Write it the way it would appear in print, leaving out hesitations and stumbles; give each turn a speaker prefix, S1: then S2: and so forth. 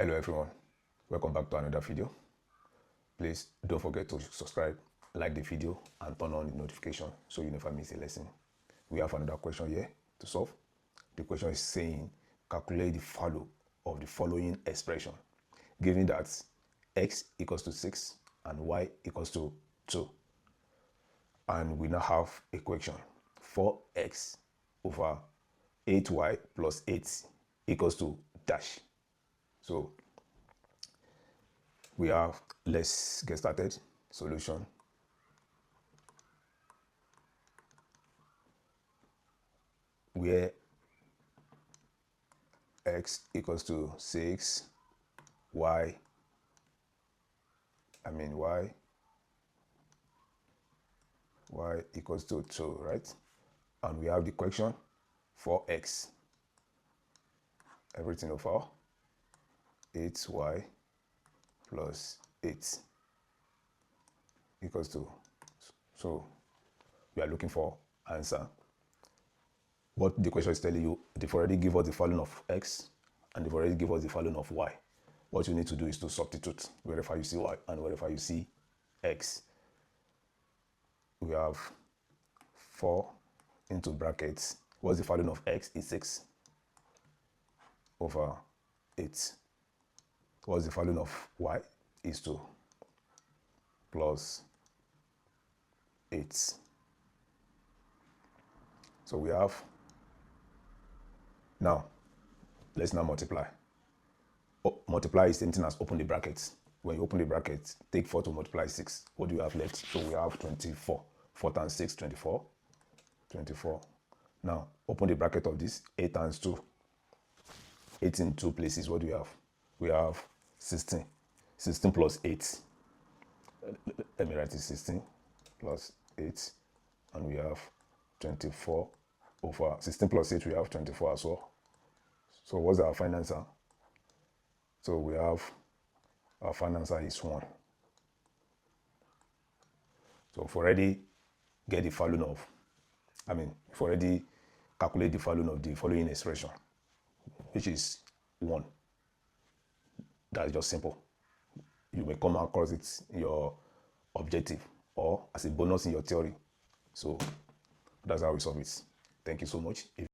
S1: Hello everyone, welcome back to another video. Please don't forget to subscribe, like the video and turn on the notification so you never miss a lesson. We have another question here to solve. The question is saying calculate the value of the following expression given that x equals to 6 and y equals to 2. And we now have equation 4x over 8y plus 8 equals to dash. So we have, let's get started. Solution. Where x equals to 6, y equals to 2, right? And we have the equation 4x, everything over 8y plus 8 equals to, so we are looking for answer. What the question is telling you, they've already given us the value of x and they've already given us the value of y. What you need to do is to substitute wherever you see y and wherever you see x. We have 4 into brackets. What's the value of x? Is 6 over 8. What's the value of y? Is 2 plus 8. So we have, now let's now multiply. Multiply is the same thing as open the brackets. When you open the bracket, take 4 to multiply 6. What do you have left? So we have 24. 4 times 6, 24. 24. Now open the bracket of this. 8 times 2. 8 in 2 places. What do we have? We have 16. 16 plus 8. Let me write it. 16 plus 8. And we have 24 over 16 plus 8. We have 24 as well. So what's our final answer? So we have, our final answer is 1. So we've already get the value of, we've already calculate the value of the following expression, which is 1. That's just simple. You may come across it in your objective or as a bonus in your theory. So that's how we solve it. Thank you so much. If